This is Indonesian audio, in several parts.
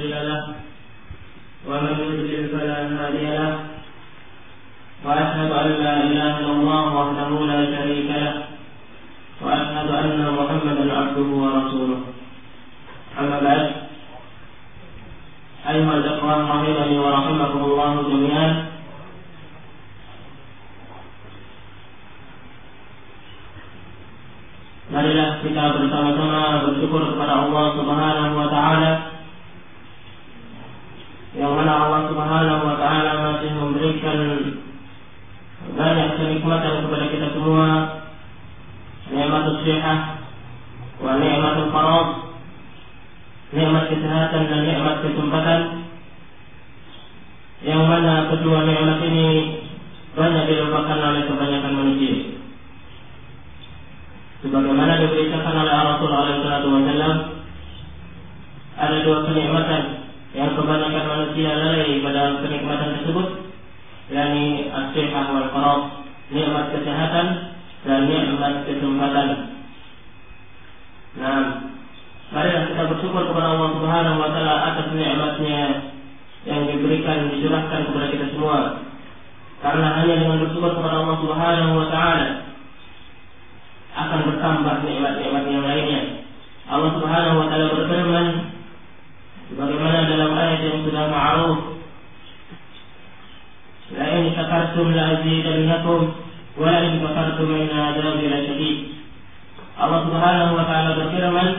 مضل له ومن يضلل فلا هادي له وأشهد أن لا إله إلا الله وحده لا شريك له وأشهد أن محمدا عبده ورسوله. أما بعد، أيها الأخوة رحمني ورحمكم الله جميعا. Marilah kita bersama-sama bersyukur kepada Allah Subhanahu wa Ta'ala, yang mana Allah Subhanahu wa Ta'ala masih memberikan banyak kenikmatan kepada kita semua, nikmatul sihah wa nikmatul farad, nikmat kesehatan dan nikmat kesempatan, yang mana kedua nikmat ini banyak dilupakan oleh kebanyakan manusia. Sebagaimana diberitakan oleh Rasulullah SAW, ada dua kenikmatan yang kebanyakan manusia lalai pada kenikmatan tersebut, yakni as-sihah wal farad, nikmat kesehatan dan nikmat kesempatan. Nah, marilah kita bersyukur kepada Allah Subhanahu wa Ta'ala atas nikmatnya yang diberikan, dicurahkan kepada kita semua. Karena hanya dengan bersyukur kepada Allah Subhanahu wa Ta'ala akan bertambah nikmat-nikmat yang lainnya. Allah Subhanahu wa Ta'ala berfirman sebagaimana dalam ayat yang sudah ma'ruf, la in syakartum la azidannakum wa la in kafartum inna adzabi lasyadid. Allah Subhanahu wa Ta'ala berfirman,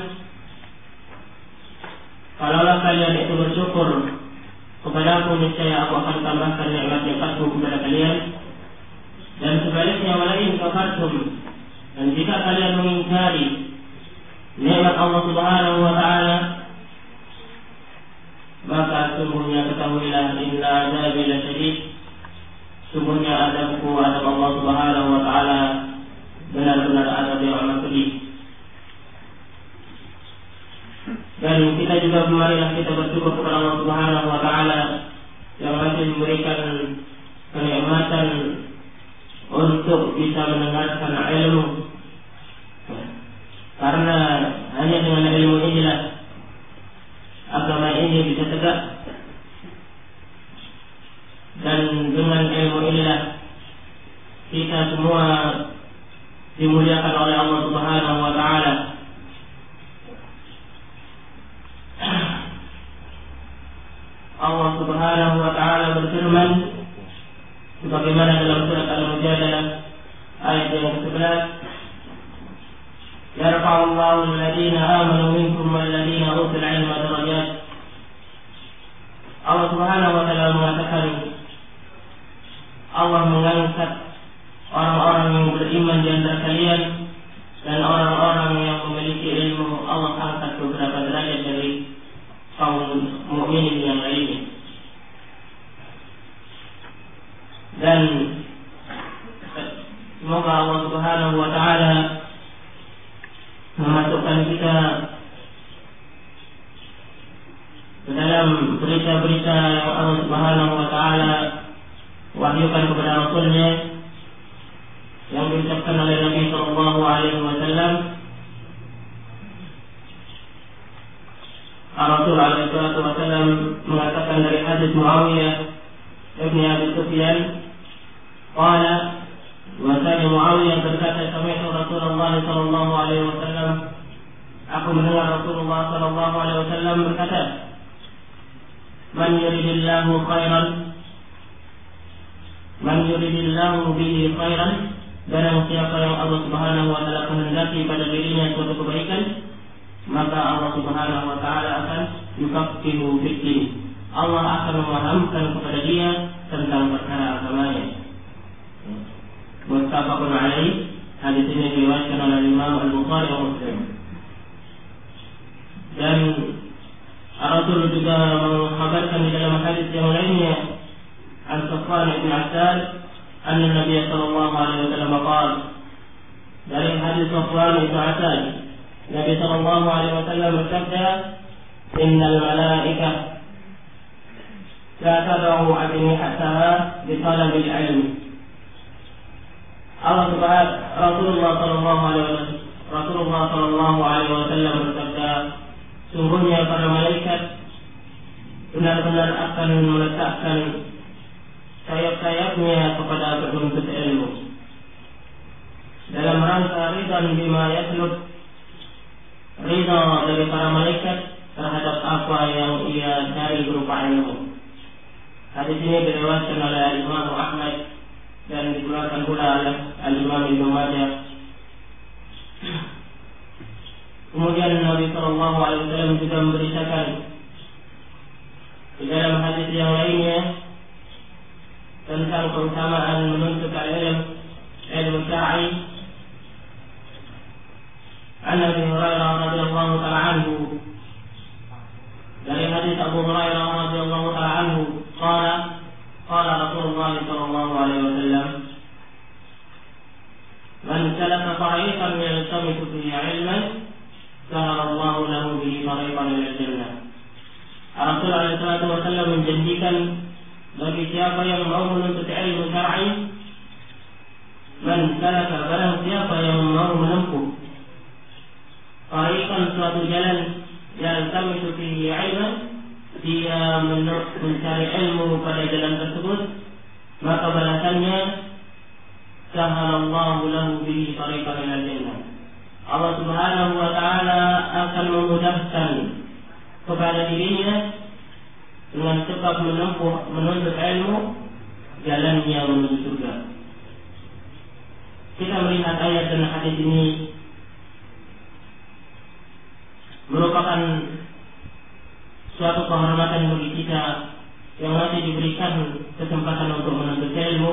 kalaulah kalian itu bersyukur kepadaku, niscaya aku akan tambahkan nikmat-nikmatku kepada kalian, dan sebaliknya wa la in kafartum, dan jika kalian mengingkari nikmat Allah Subhanahu wa Ta'ala, maka sungguhnya ketahuilah inna adzabi lasyadid, sungguhnya azabku, azab Allah Subhanahu wa Ta'ala benar-benar azab yang amat pedih. Dan kita juga marilah kita bersyukur kepada Allah Subhanahu wa Ta'ala yang masih memberikan kenikmatan untuk bisa mendengarkan ilmu, karena hanya dengan ilmu inilah agama ini bisa tegak, dan dengan ilmu inilah kita semua dimuliakan oleh Allah Subhanahu wa Ta'ala. Allah Subhanahu wa Ta'ala berfirman sebagaimana dalam surat Al-Mujadalah ayat yang ke-11, yarfa'u Allahu alladhina amanu minkum walladhina utul 'ilma darajat. Allah Subhanahu wa Ta'ala mengatakan, Allah mengangkat orang-orang yang beriman di antara kalian dan orang-orang yang memiliki ilmu. Allah angkat beberapa derajat dari kaum mukminin yang lainnya. Dan semoga Allah Subhanahu wa Ta'ala memasukkan kita ke dalam berita-berita yang Allah Subhanahu wa Ta'ala wahyukan kepada Rasulnya, yang diucapkan oleh Nabi Sallallahu Alaihi Wasallam. Rasul Alaihi Wasallam mengatakan dari hadis Muawiyah ibn Abi Sufyan, qala, bahwasanya Muawiyah berkata, sami'tu Rasulullah sallallahu alaihi wasallam, aku mendengar Rasulullah sallallahu alaihi wasallam berkata, man yuridillahu bihi khairan, barang siapa yang Allah Subhanahu wa Ta'ala kehendaki pada dirinya suatu kebaikan, maka Allah Subhanahu wa Ta'ala akan yukaffihu fiddin, Allah akan memahamkan kepada dia tentang perkara agamanya. Muttafaqun alaih. Hadis ini diriwayatkan oleh Imam Al-Bukhari dan Muslim. Dan Rasul juga mengkhabarkan di dalam hadis yang lainnya, an Safwan bin Asal, anna Nabi sallallahu alaihi wasallam qala, dari hadis Safwan bin Asal, Nabi sallallahu alaihi wasallam bersabda, innal malaikah la tad'u ajnihataha bi talabil ilmi. Rasulullah sallallahu alaihi wasallam bersabda, sungguhnya para malaikat benar-benar akan meletakkan sayap-sayapnya kepada penuntut ilmu dalam rangka ridha bima yatlub, ridha dari para malaikat terhadap apa yang ia cari berupa ilmu. Hadis ini diriwayatkan oleh Imam Ahmad dan dikeluarkan pula oleh Imam Ibnu Majah. Kemudian Nabi Shallallahu Alaihi Wasallam juga memberitakan di dalam hadis yang lainnya tentang keutamaan menuntut ilmu syar'i. An Abi Hurairah radhiyallahu taala anhu, dari hadis Abu Hurairah radhiyallahu taala anhu, qala Rasulullah sallallahu alaihi wasallam, man salaka tariqan yaltamisu fihi 'ilman sahala Allahu lahu bihi tariqan ila jannah. Rasulullah sallallahu alaihi wasallam menjanjikan bagi siapa yang mau menuntut ilmu syar'i, man salaka, barang siapa yang mau menempuh tariqan, suatu jalan, yaltamisu fihi 'ilman, dia mencari ilmu pada jalan tersebut, maka balasannya sahalallahu lahu bihi tariqan ila jannah. Allah Subhanahu wa taala akan memudahkan kepada dirinya dengan sebab menuntut ilmu jalannya menuju surga. Kita melihat ayat dan hadis ini merupakan suatu kehormatan bagi kita yang masih diberikan kesempatan untuk menuntut ilmu,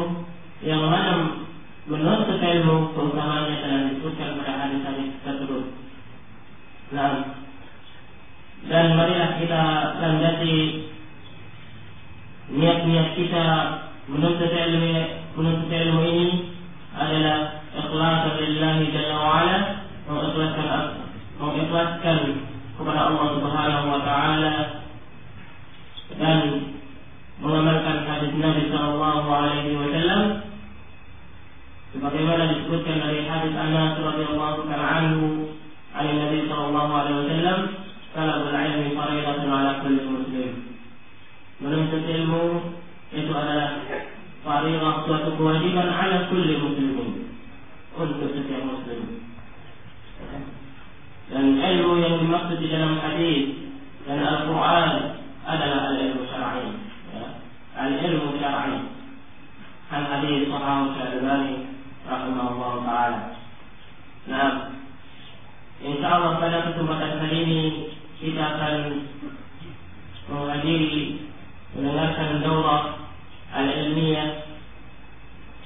yang mana menuntut ilmu keutamaannya telah disebutkan pada hadis-hadis tersebut. Nah, dan marilah kita landasi niat-niat kita menuntut ilmu ini adalah ikhlas lillahi jalla wa ala, mengikhlaskan kepada Allah Subhanahu wa taala dan mengamalkan hadis Nabi sallallahu alaihi wasallam sebagaimana disebutkan dari hadis Anas radhiyallahu ta'ala anhu dari Nabi sallallahu alaihi wasallam, talabul ilmi fardhatun 'ala kulli muslim. Menuntut ilmu itu adalah fardhah, suatu kewajiban 'ala kulli muslimin, untuk setiap muslim. Dan ilmu yang dimaksud di dalam hadis dan Al-Quran adalah al-ilmu syar'i, al-ilmu syar'i. Al-hadis Sahih Al-Albani rahimahullah ta'ala. Nah, insyaallah pada kesempatan kali ini kita akan mendengarkan daurah al-ilmiyah,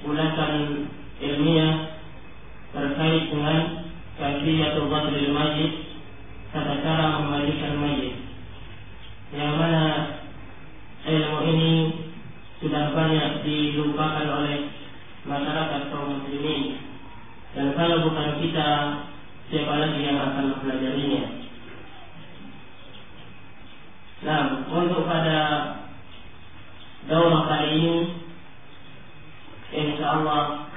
ulasan ilmiah terkait dengan kaifiyatul ghusl mayit, tata cara memandikan mayit, yang mana ilmu ini sudah banyak dilupakan oleh masyarakat kaum muslimin, dan kalau bukan kita, siapa lagi yang akan mempelajarinya? Nah, untuk pada daurah kali ini, insyaallah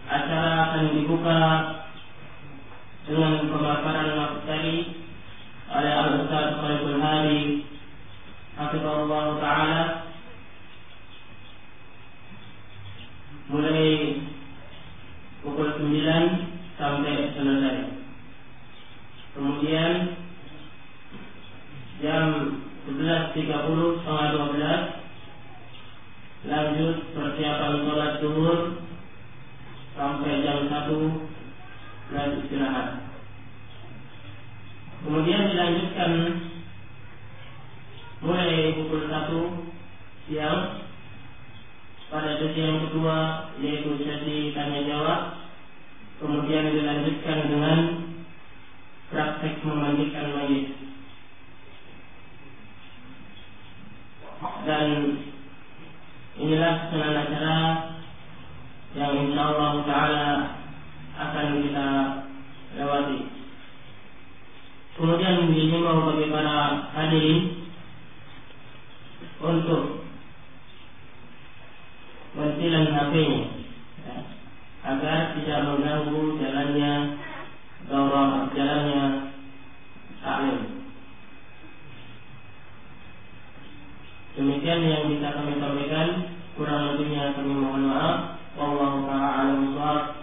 acara akan dibuka dengan pemaparan materi oleh Al-Ustaz Khaliful Hadi hafizahullah ta'ala, mulai pukul 9 sampai selesai. Kemudian jam 11.30 setengah 12 lanjut persiapan sholat zuhur sampai jam 1 dan istirahat. Kemudian dilanjutkan mulai pukul 1 siang pada sesi yang kedua, yaitu sesi tanya jawab. Kemudian dilanjutkan dengan praktek memandikan mayit. Dan inilah susunan acara yang insyaallah ta'ala akan kita lewati. Kemudian dihimbau bagi para hadirin untuk mentilan HP-nya, agar tidak mengganggu jalannya daurah, jalannya taklim. Demikian yang bisa kami sampaikan, kurang lebihnya kami mohon maaf. Wallahu ta'ala a'lam bishawab.